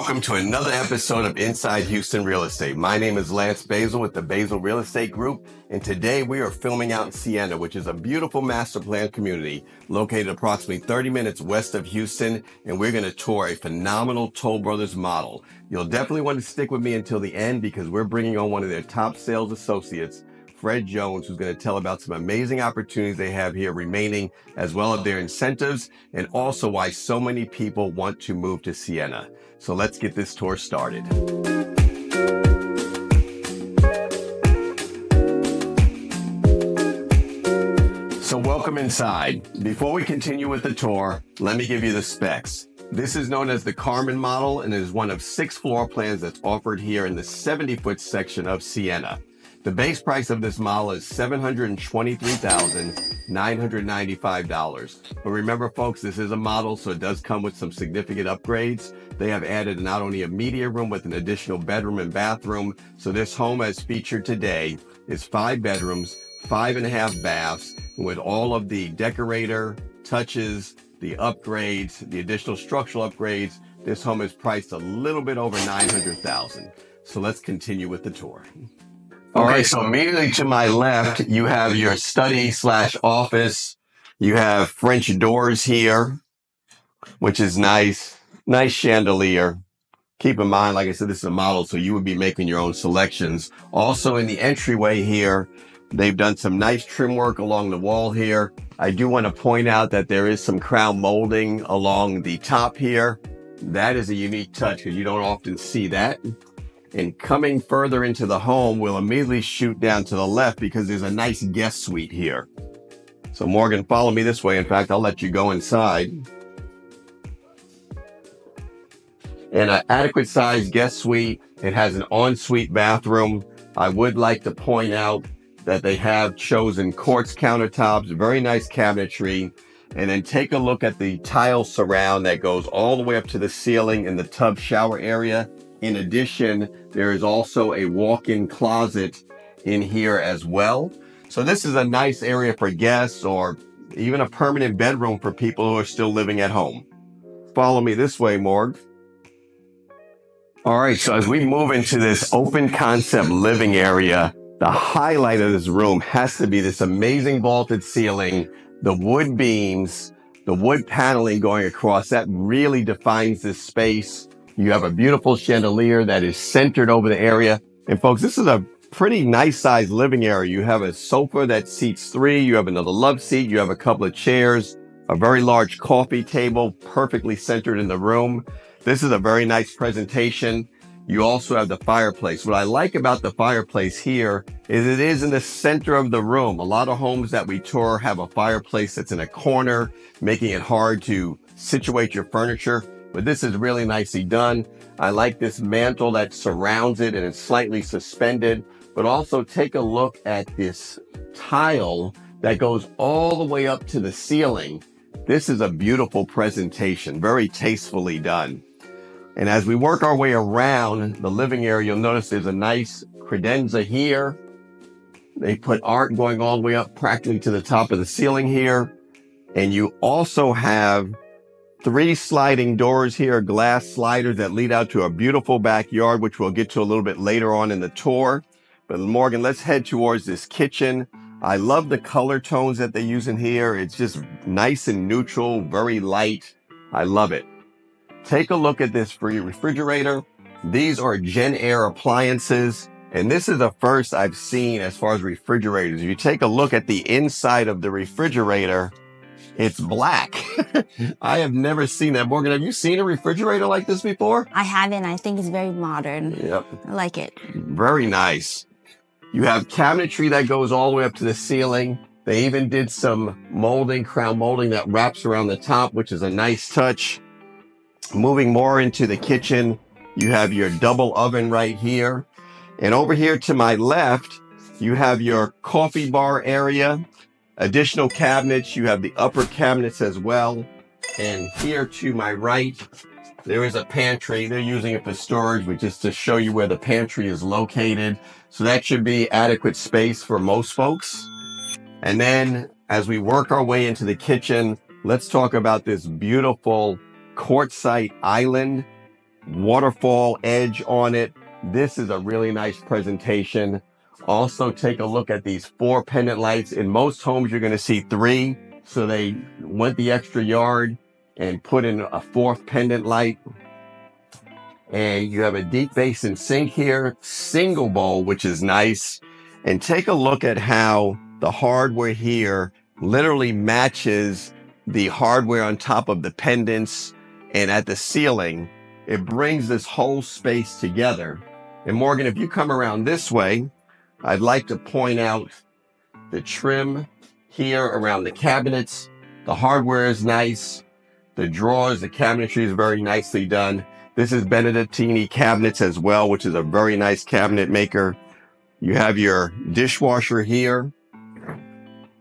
welcome to another episode of Inside Houston Real Estate. My name is Lance Basil with the Basil Real Estate Group, and today we are filming out in Sienna, which is a beautiful master plan community located approximately 30 minutes west of Houston, and we're going to tour a phenomenal Toll Brothers model. You'll definitely want to stick with me until the end because we're bringing on one of their top sales associates, Fred Jones, who's going to tell about some amazing opportunities they have here remaining, as well as their incentives, and also why so many people want to move to Sienna. So let's get this tour started. So welcome inside. Before we continue with the tour, let me give you the specs. This is known as the KARMANN model and is one of 6 floor plans that's offered here in the 70-foot section of Sienna. The base price of this model is $723,995. But remember, folks, this is a model, so it does come with some significant upgrades. They have added not only a media room with an additional bedroom and bathroom. So this home, as featured today, is 5 bedrooms, 5.5 baths, with all of the decorator touches, the upgrades, the additional structural upgrades. This home is priced a little bit over $900,000. So let's continue with the tour. All right, so immediately to my left, you have your study / office. You have French doors here, which is nice. Nice chandelier. Keep in mind, like I said, this is a model, so you would be making your own selections. Also in the entryway here, they've done some nice trim work along the wall here. I do want to point out that there is some crown molding along the top here. That is a unique touch because you don't often see that. And coming further into the home, we'll immediately shoot down to the left because there's a nice guest suite here. So Morgan, follow me this way. In fact, I'll let you go inside. And an adequate sized guest suite. It has an ensuite bathroom. I would like to point out that they have chosen quartz countertops, very nice cabinetry. And then take a look at the tile surround that goes all the way up to the ceiling in the tub shower area. In addition, there is also a walk-in closet in here as well. So this is a nice area for guests or even a permanent bedroom for people who are still living at home. Follow me this way, Morg. All right, so as we move into this open concept living area, the highlight of this room has to be this amazing vaulted ceiling, the wood beams, the wood paneling going across. That really defines this space. You have a beautiful chandelier that is centered over the area. And folks, this is a pretty nice sized living area. You have a sofa that seats 3. You have another love seat. You have a couple of chairs, a very large coffee table, perfectly centered in the room. This is a very nice presentation. You also have the fireplace. What I like about the fireplace here is it is in the center of the room. A lot of homes that we tour have a fireplace that's in a corner, making it hard to situate your furniture. But this is really nicely done. I like this mantle that surrounds it and it's slightly suspended. But also take a look at this tile that goes all the way up to the ceiling. This is a beautiful presentation, very tastefully done. And as we work our way around the living area, you'll notice there's a nice credenza here. They put art going all the way up practically to the top of the ceiling here. And you also have 3 sliding doors here, glass sliders that lead out to a beautiful backyard, which we'll get to a little bit later on in the tour. But Morgan, let's head towards this kitchen. I love the color tones that they use in here. It's just nice and neutral, very light. I love it. Take a look at this free refrigerator. These are Gen Air appliances, and this is the first I've seen as far as refrigerators. If you take a look at the inside of the refrigerator, it's black. I have never seen that. Morgan, have you seen a refrigerator like this before? I haven't. I think it's very modern. Yep. I like it. Very nice. You have cabinetry that goes all the way up to the ceiling. They even did some molding, crown molding that wraps around the top, which is a nice touch. Moving more into the kitchen, you have your double oven right here. And over here to my left, you have your coffee bar area. Additional cabinets, you have the upper cabinets as well. And here to my right, there is a pantry. They're using it for storage, but just to show you where the pantry is located. So that should be adequate space for most folks. And then as we work our way into the kitchen, let's talk about this beautiful quartzite island. waterfall edge on it. This is a really nice presentation. Also, take a look at these 4 pendant lights. In most homes, you're going to see 3. So they went the extra yard and put in a 4th pendant light. And you have a deep basin sink here, single bowl, which is nice. And take a look at how the hardware here literally matches the hardware on top of the pendants and at the ceiling. It brings this whole space together. And Morgan, if you come around this way, I'd like to point out the trim here around the cabinets. The hardware is nice. The drawers, the cabinetry is very nicely done. This is Benedictine cabinets as well, which is a very nice cabinet maker. You have your dishwasher here.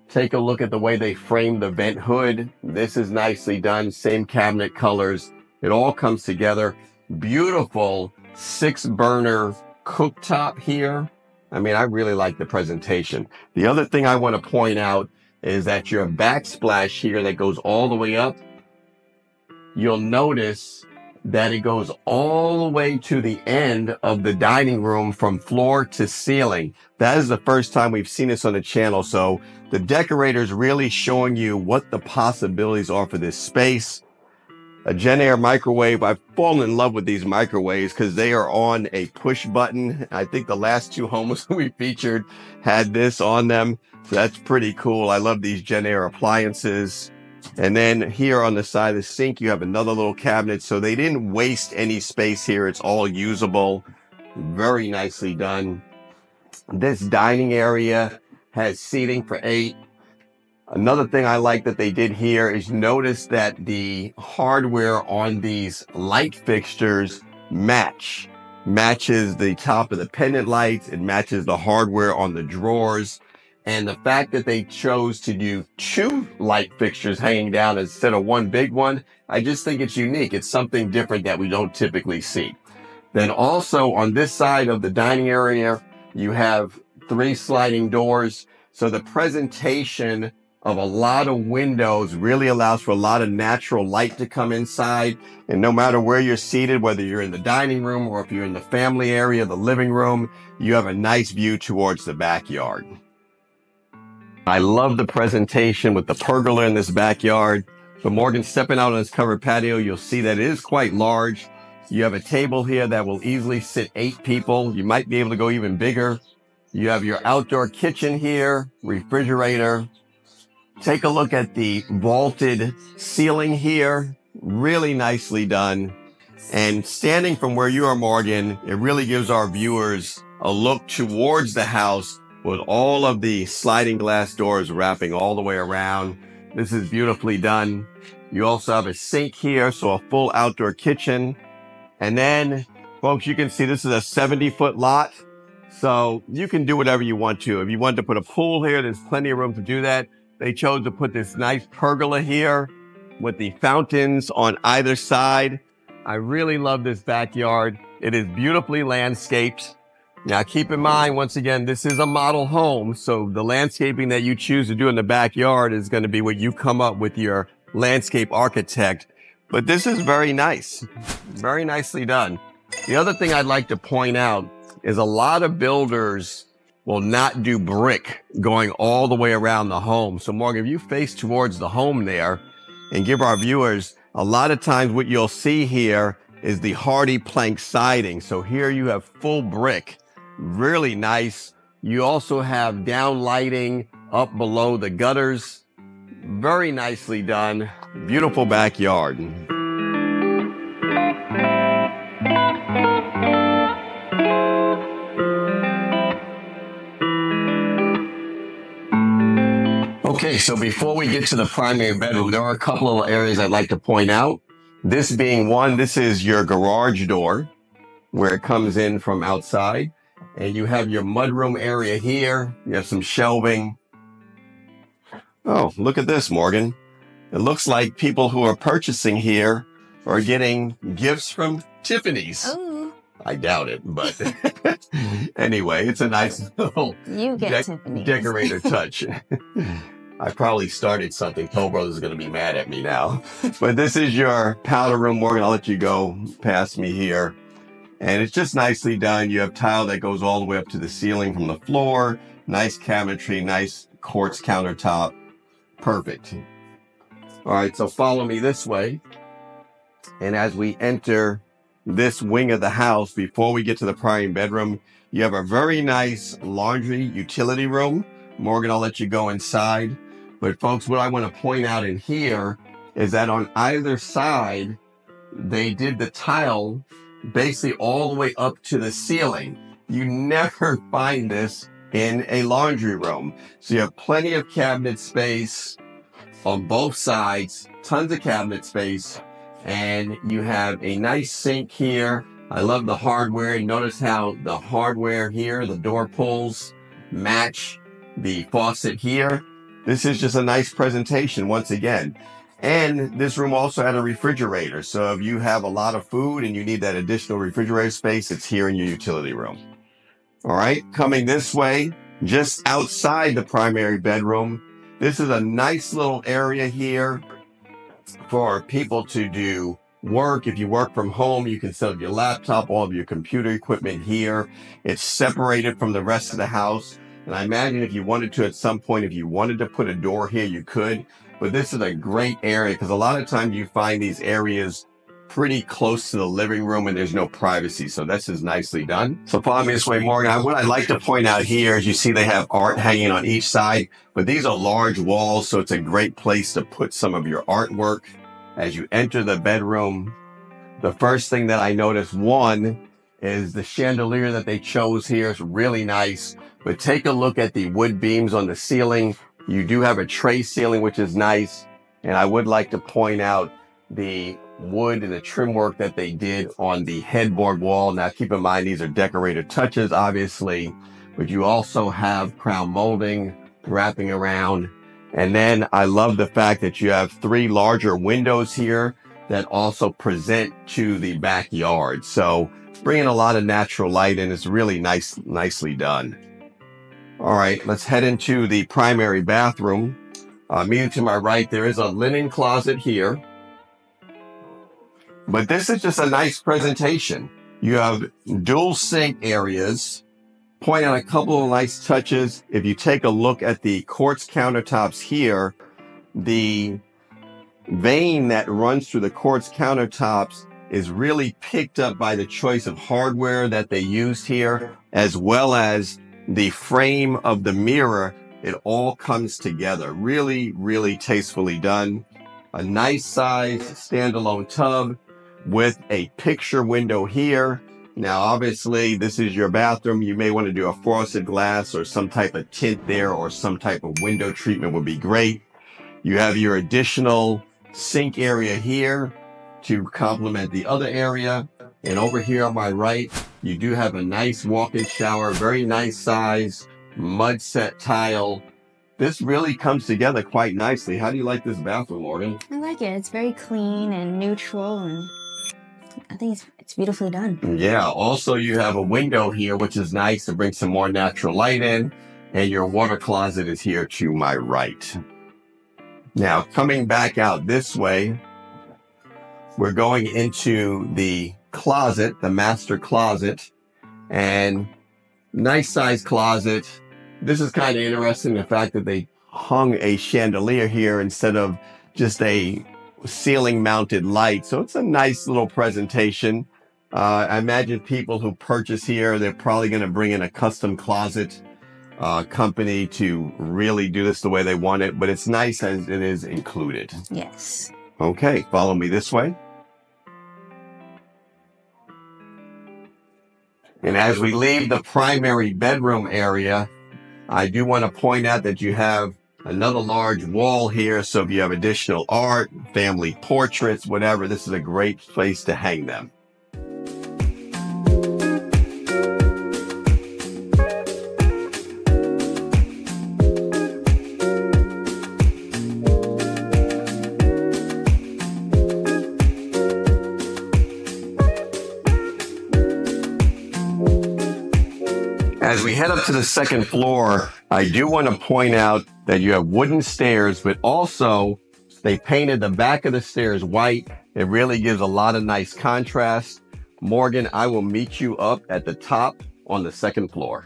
Take a look at the way they frame the vent hood. This is nicely done. Same cabinet colors. It all comes together. Beautiful 6-burner cooktop here. I mean, I really like the presentation. The other thing I want to point out is that your backsplash here that goes all the way up, you'll notice that it goes all the way to the end of the dining room from floor to ceiling. That is the first time we've seen this on the channel. So the decorator's really showing you what the possibilities are for this space. A Jenn-Air microwave. I've fallen in love with these microwaves because they are on a push button. I think the last 2 homes we featured had this on them. So that's pretty cool. I love these Jenn-Air appliances. And then here on the side of the sink, you have another little cabinet. So they didn't waste any space here. It's all usable. Very nicely done. This dining area has seating for 8. Another thing I like that they did here is notice that the hardware on these light fixtures matches the top of the pendant lights. It matches the hardware on the drawers. And the fact that they chose to do 2 light fixtures hanging down instead of 1 big one, I just think it's unique. It's something different that we don't typically see. Then also on this side of the dining area, you have 3 sliding doors. So the presentation of a lot of windows really allows for a lot of natural light to come inside. And no matter where you're seated, whether you're in the dining room or if you're in the family area, the living room, you have a nice view towards the backyard. I love the presentation with the pergola in this backyard. But Morgan, stepping out on this covered patio, you'll see that it is quite large. You have a table here that will easily sit 8 people. You might be able to go even bigger. You have your outdoor kitchen here, refrigerator. Take a look at the vaulted ceiling here. Really nicely done. And standing from where you are, Morgan, it really gives our viewers a look towards the house with all of the sliding glass doors wrapping all the way around. This is beautifully done. You also have a sink here, so a full outdoor kitchen. And then, folks, you can see this is a 70-foot lot. So you can do whatever you want to. If you want to put a pool here, there's plenty of room to do that. They chose to put this nice pergola here with the fountains on either side. I really love this backyard. It is beautifully landscaped. Now, keep in mind, once again, this is a model home. So the landscaping that you choose to do in the backyard is going to be what you come up with your landscape architect. But this is very nice. Very nicely done. The other thing I'd like to point out is a lot of builders will not do brick going all the way around the home. So Morgan, if you face towards the home there and give our viewers, a lot of times what you'll see here is the hardy plank siding. So here you have full brick. Really nice. You also have down lighting up below the gutters. Very nicely done. Beautiful backyard. Okay, so before we get to the primary bedroom, there are a couple of areas I'd like to point out. This being one, this is your garage door where it comes in from outside. And you have your mudroom area here. You have some shelving. Oh, look at this, Morgan. It looks like people who are purchasing here are getting gifts from Tiffany's. Oh. I doubt it, but anyway, it's a nice little You get Tiffany's. decorator touch. I probably started something. Toll Brothers is going to be mad at me now. But this is your powder room, Morgan. I'll let you go past me here. And it's just nicely done. You have tile that goes all the way up to the ceiling from the floor. Nice cabinetry, nice quartz countertop. Perfect. All right, so follow me this way. And as we enter this wing of the house, before we get to the primary bedroom, you have a very nice laundry utility room. Morgan, I'll let you go inside. But folks, what I want to point out in here is that on either side, they did the tile basically all the way up to the ceiling. You never find this in a laundry room. So you have plenty of cabinet space on both sides, tons of cabinet space, and you have a nice sink here. I love the hardware. Notice how the hardware here, the door pulls, match the faucet here. This is just a nice presentation once again. And this room also had a refrigerator. So if you have a lot of food and you need that additional refrigerator space, it's here in your utility room. All right, coming this way, just outside the primary bedroom, this is a nice little area here for people to do work. If you work from home, you can set up your laptop, all of your computer equipment here. It's separated from the rest of the house. And I imagine if you wanted to, at some point, if you wanted to put a door here, you could. But this is a great area because a lot of times you find these areas pretty close to the living room and there's no privacy. So this is nicely done. So follow me this way, Morgan. What I'd like to point out here is you see they have art hanging on each side, but these are large walls. So it's a great place to put some of your artwork. As you enter the bedroom, the first thing that I noticed, one, is the chandelier that they chose here is really nice. But take a look at the wood beams on the ceiling. You do have a tray ceiling, which is nice. And I would like to point out the wood and the trim work that they did on the headboard wall. Now, keep in mind, these are decorative touches, obviously, but you also have crown molding wrapping around. And then I love the fact that you have 3 larger windows here that also present to the backyard. So bringing a lot of natural light in. It's really nicely done. All right, let's head into the primary bathroom. Immediately to my right, there is a linen closet here. But this is just a nice presentation. You have dual sink areas. Point out a couple of nice touches. If you take a look at the quartz countertops here, the vein that runs through the quartz countertops is really picked up by the choice of hardware that they used here, as well as the frame of the mirror. It all comes together. Really, really tastefully done. A nice size standalone tub with a picture window here. Now, obviously, this is your bathroom. You may want to do a frosted glass or some type of tint there, or some type of window treatment would be great. You have your additional sink area here to complement the other area. And over here on my right, you do have a nice walk-in shower, very nice size, mud set tile. This really comes together quite nicely. How do you like this bathroom, Morgan? I like it. It's very clean and neutral, and I think it's beautifully done. Yeah, also you have a window here, which is nice to bring some more natural light in, and your water closet is here to my right. Now, coming back out this way, we're going into the closet, the master closet, and nice size closet. This is kind of interesting, the fact that they hung a chandelier here instead of just a ceiling mounted light. So it's a nice little presentation. I imagine people who purchase here, they're probably going to bring in a custom closet company to really do this the way they want it, but it's nice as it is included. Yes. Okay, follow me this way. And as we leave the primary bedroom area, I do want to point out that you have another large wall here. So if you have additional art, family portraits, whatever, this is a great place to hang them. As we head up to the second floor, I do want to point out that you have wooden stairs, but also they painted the back of the stairs white. It really gives a lot of nice contrast. Morgan, I will meet you up at the top on the second floor.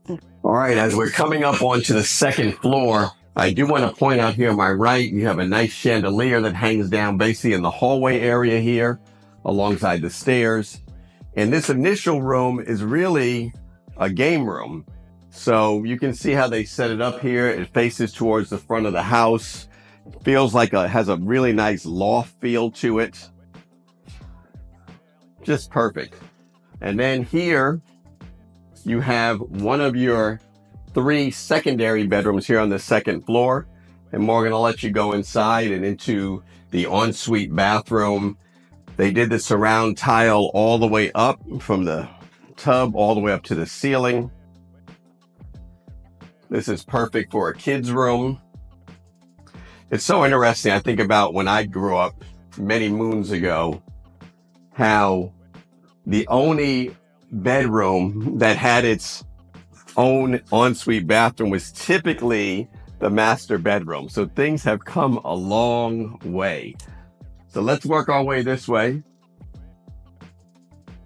All right, as we're coming up onto the second floor, I do want to point out here on my right, you have a nice chandelier that hangs down basically in the hallway area here alongside the stairs. And this initial room is really a game room. So you can see how they set it up here. It faces towards the front of the house. It feels like it has a really nice loft feel to it. Just perfect. And then here you have one of your 3 secondary bedrooms here on the second floor. And Morgan, I'll let you go inside and into the ensuite bathroom. They did the surround tile all the way up from the tub all the way up to the ceiling. This is perfect for a kid's room. It's so interesting. I think about when I grew up many moons ago, how the only bedroom that had its own ensuite bathroom was typically the master bedroom. So things have come a long way. So let's work our way this way.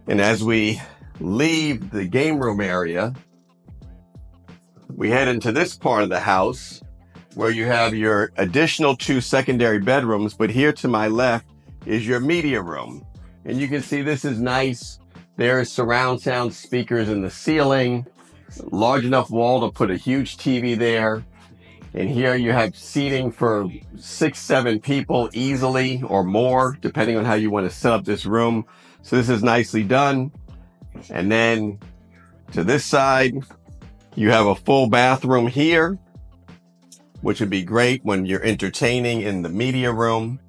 And as we leave the game room area, we head into this part of the house where you have your additional 2 secondary bedrooms. But here to my left is your media room. And you can see this is nice. There's surround sound speakers in the ceiling, large enough wall to put a huge TV there. And here you have seating for 6, 7 people easily or more, depending on how you want to set up this room. So this is nicely done. And then to this side, you have a full bathroom here, which would be great when you're entertaining in the media room.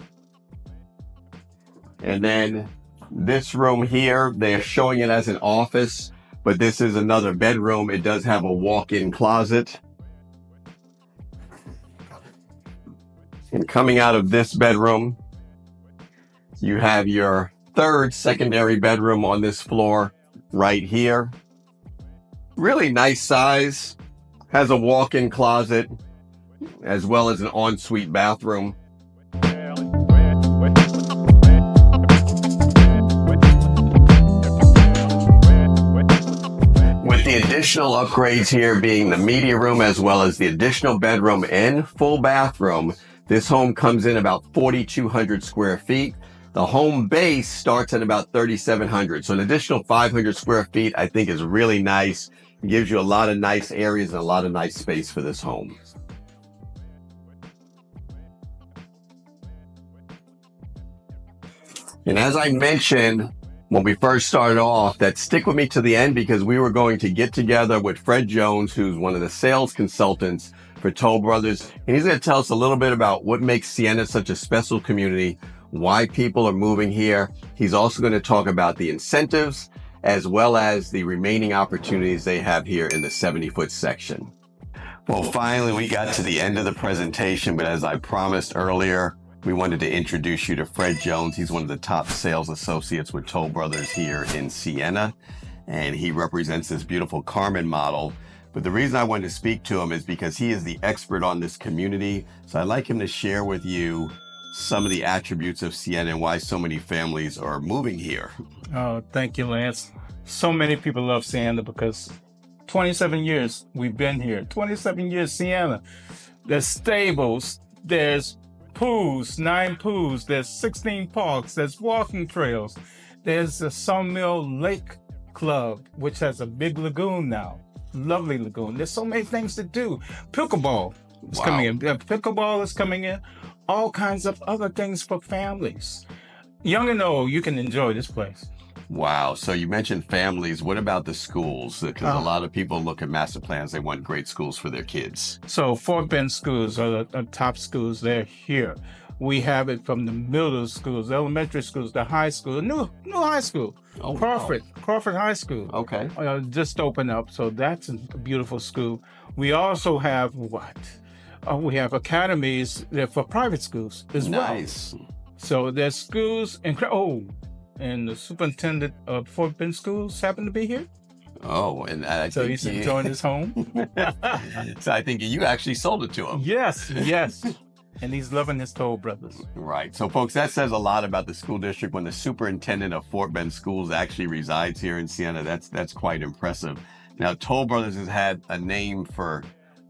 And then this room here, they're showing it as an office, but this is another bedroom. It does have a walk-in closet. And coming out of this bedroom, you have your 3rd secondary bedroom on this floor right here. Really nice size, has a walk-in closet as well as an ensuite bathroom. With the additional upgrades here being the media room as well as the additional bedroom and full bathroom, this home comes in about 4,200 square feet. The home base starts at about 3,700. So an additional 500 square feet, I think, is really nice. It gives you a lot of nice areas and a lot of nice space for this home. And as I mentioned when we first started off, that stick with me to the end because we were going to get together with Fred Jones, who's one of the sales consultants for Toll Brothers. And he's going to tell us a little bit about what makes Sienna such a special community, why people are moving here. He's also going to talk about the incentives as well as the remaining opportunities they have here in the 70-foot section. Well, finally, we got to the end of the presentation, but as I promised earlier, we wanted to introduce you to Fred Jones. He's one of the top sales associates with Toll Brothers here in Sienna, and he represents this beautiful KARMANN model. But the reason I wanted to speak to him is because he is the expert on this community. So I'd like him to share with you some of the attributes of Sienna and why so many families are moving here. Oh, thank you, Lance. So many people love Sienna because 27 years we've been here. 27 years, Sienna. There's stables, there's pools, 9 pools, there's 16 parks, there's walking trails. There's a Sawmill Lake Club, which has a big lagoon now. Lovely lagoon. There's so many things to do. Pickleball is coming in. Pickleball is coming in. All kinds of other things for families. Young and old, you can enjoy this place. Wow. So you mentioned families. What about the schools? Because a lot of people look at master plans. They want great schools for their kids. So Fort Bend schools are the top schools. They're here. We have it from the middle schools, the elementary schools, the high school, new high school. Oh, Crawford High School. Okay. Just opened up. So that's a beautiful school. We also have we have academies for private schools as well. Nice. So there's schools and the superintendent of Fort Bend schools happen to be here. Oh, and I So think he's enjoying his home. so I think you actually sold it to him. Yes, yes. And he's loving his Toll Brothers. Right. So, folks, that says a lot about the school district when the superintendent of Fort Bend Schools actually resides here in Sienna. That's quite impressive. Now, Toll Brothers has had a name for,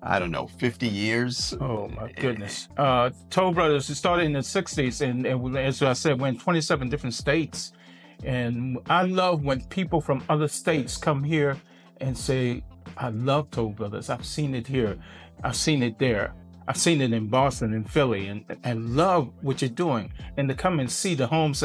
I don't know, 50 years. Oh, my goodness. Toll Brothers, it started in the 60s. And as I said, we're in 27 different states. And I love when people from other states come here and say, I love Toll Brothers. I've seen it here. I've seen it there. I've seen it in Boston and Philly, and love what you're doing. And to come and see the homes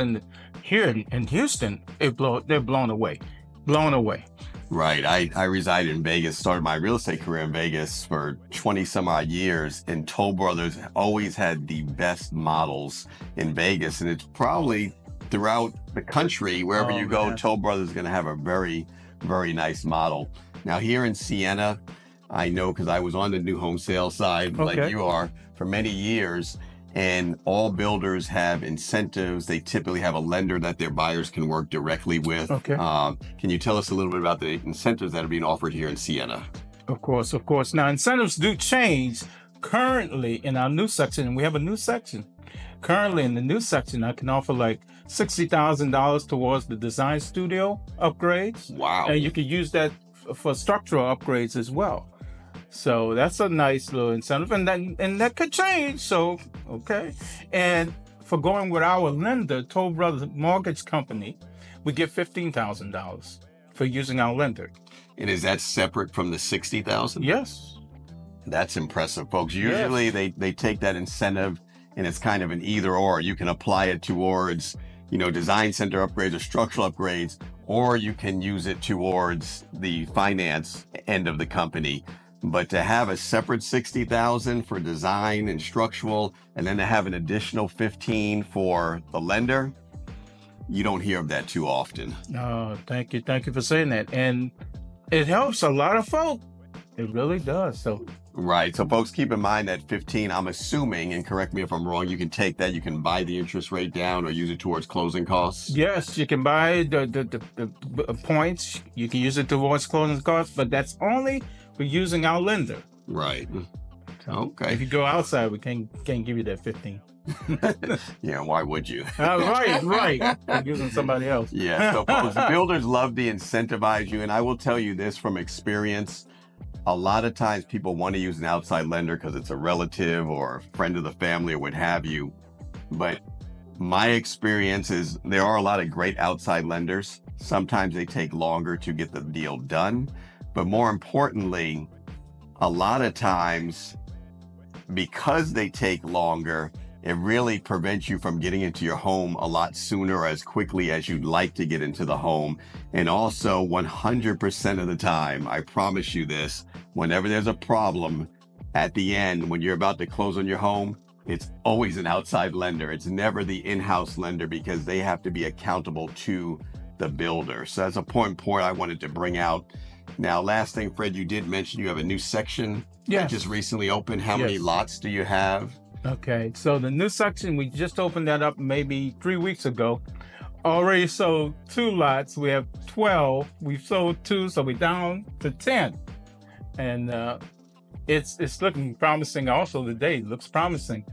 here in Houston, they're blown away. Blown away. Right. I reside in Vegas, started my real estate career in Vegas for 20 some odd years, and Toll Brothers always had the best models in Vegas. And it's probably throughout the country, wherever you go, man. Toll Brothers is going to have a very, very nice model. Now here in Sienna, I know because I was on the new home sales side, like you are, for many years, and all builders have incentives. They typically have a lender that their buyers can work directly with. Okay. Can you tell us a little bit about the incentives that are being offered here in Sienna? Of course, of course. Now, incentives do change. Currently, in our new section, and we have a new section. Currently, in the new section, I can offer like $60,000 towards the design studio upgrades. Wow. And you can use that for structural upgrades as well. So that's a nice little incentive, and that could change. So, okay. And for going with our lender, Toll Brothers Mortgage Company, we get $15,000 for using our lender. And is that separate from the $60,000? Yes. That's impressive, folks. Usually they take that incentive and it's kind of an either or. You can apply it towards, design center upgrades or structural upgrades, or you can use it towards the finance end of the company. But to have a separate $60,000 for design and structural, and then to have an additional $15,000 for the lender, you don't hear of that too often. Oh, thank you. Thank you for saying that. And it helps a lot of folk. It really does. So right. So folks, keep in mind that 15, I'm assuming, and correct me if I'm wrong, you can take that, you can buy the interest rate down or use it towards closing costs. Yes, you can buy the points. You can use it towards closing costs, but that's only for using our lender. Right. Okay. If you go outside, we can't give you that 15. Yeah, why would you? Right. I'm using somebody else. Yeah, so folks, builders love to incentivize you, and I will tell you this from experience. A lot of times people want to use an outside lender because it's a relative or a friend of the family or what have you. But my experience is there are a lot of great outside lenders. Sometimes they take longer to get the deal done. But more importantly, a lot of times, because they take longer, it really prevents you from getting into your home a lot sooner or as quickly as you'd like to get into the home. And also 100% of the time, I promise you this, whenever there's a problem at the end, when you're about to close on your home, it's always an outside lender. It's never the in-house lender because they have to be accountable to the builder. So that's a point I wanted to bring out. Now, last thing, Fred, you did mention you have a new section that just recently opened. How many lots do you have? Okay, so the new section, we just opened that up maybe 3 weeks ago. Already sold 2 lots. We have 12. We've sold 2, so we're down to 10. And it's looking promising. Also, the day looks promising.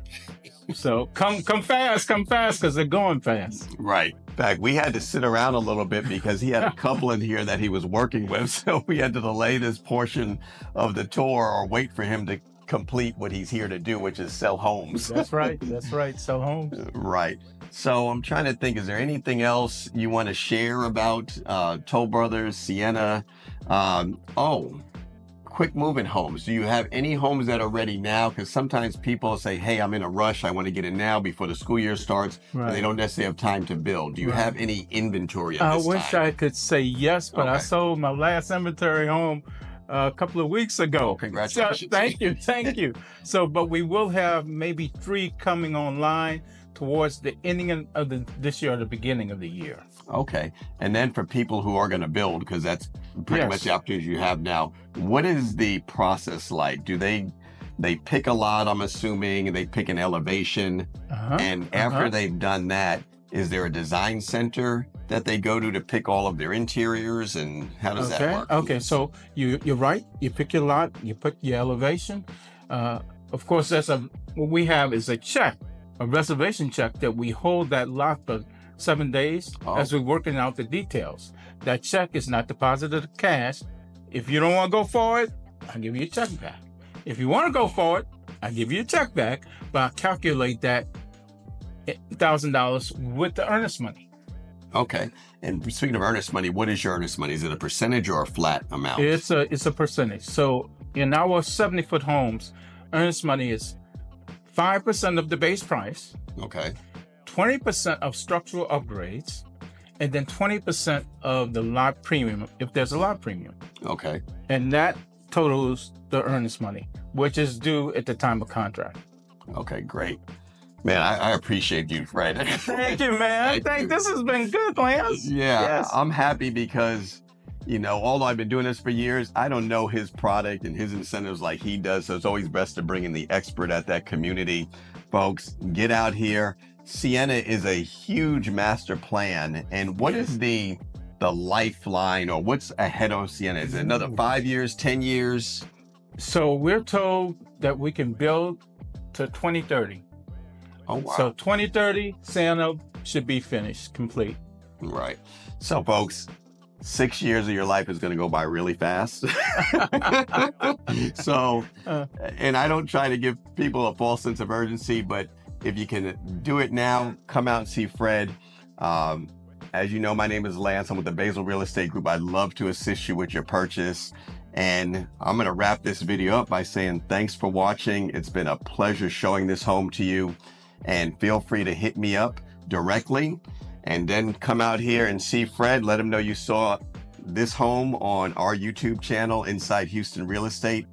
So come fast, because they're going fast. Right. In fact, we had to sit around a little bit because he had a couple in here that he was working with. So we had to delay this portion of the tour or wait for him to complete what he's here to do, which is sell homes. That's right. Sell homes. Right. So I'm trying to think, is there anything else you want to share about Toll Brothers, Sienna? Quick moving homes. Do you have any homes that are ready now? Because sometimes people say, hey, I'm in a rush. I want to get in now before the school year starts. Right. And they don't necessarily have time to build. Do you have any inventory at this time? I wish I could say yes, but I sold my last inventory home a couple of weeks ago. Oh, congratulations. So, thank you. So, but we will have maybe 3 coming online towards the ending of this year or the beginning of the year. Okay. And then for people who are going to build, because that's pretty much the opportunities you have now, what is the process like? Do they pick a lot, I'm assuming, and they pick an elevation, and after they've done that, is there a design center that they go to pick all of their interiors, and how does that work? Okay, so you're right. You pick your lot, you put your elevation. Of course, what we have is a check, a reservation check that we hold that lot for 7 days as we're working out the details. That check is not deposited cash. If you don't want to go forward, I'll give you a check back. If you want to go forward, I'll give you a check back, but I'll calculate that $1,000 with the earnest money. Okay. And speaking of earnest money, what is your earnest money? Is it a percentage or a flat amount? It's a percentage. So in our 70-foot homes, earnest money is 5% of the base price. Okay. 20% of structural upgrades, and then 20% of the lot premium, if there's a lot premium. Okay. And that totals the earnest money, which is due at the time of contract. Okay, great. Man, I appreciate you, Fred. Thank you, man. This has been good, Lance. Yeah, Yes. I'm happy because, although I've been doing this for years, I don't know his product and his incentives like he does. So it's always best to bring in the expert at that community. Folks, get out here. Sienna is a huge master plan. And what is the lifeline, or what's ahead of Sienna? Is it another 5 years, 10 years? So we're told that we can build to 2030. Oh, wow. So 2030, Sienna should be finished, complete. Right. So, folks, 6 years of your life is going to go by really fast. So, and I don't try to give people a false sense of urgency, but if you can do it now, come out and see Fred. As you know, my name is Lance. I'm with the Basil Real Estate Group. I'd love to assist you with your purchase. And I'm going to wrap this video up by saying thanks for watching. It's been a pleasure showing this home to you. And feel free to hit me up directly, and then come out here and see Fred. Let him know you saw this home on our YouTube channel, Inside Houston Real Estate.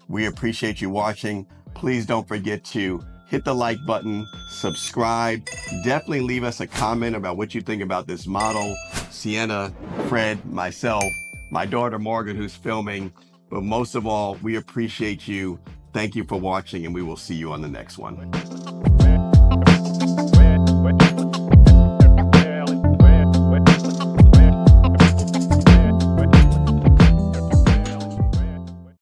We appreciate you watching. Please don't forget to hit the like button, subscribe. Definitely leave us a comment about what you think about this model. Sienna, Fred, myself, my daughter Morgan, who's filming. But most of all, we appreciate you. Thank you for watching, and we will see you on the next one.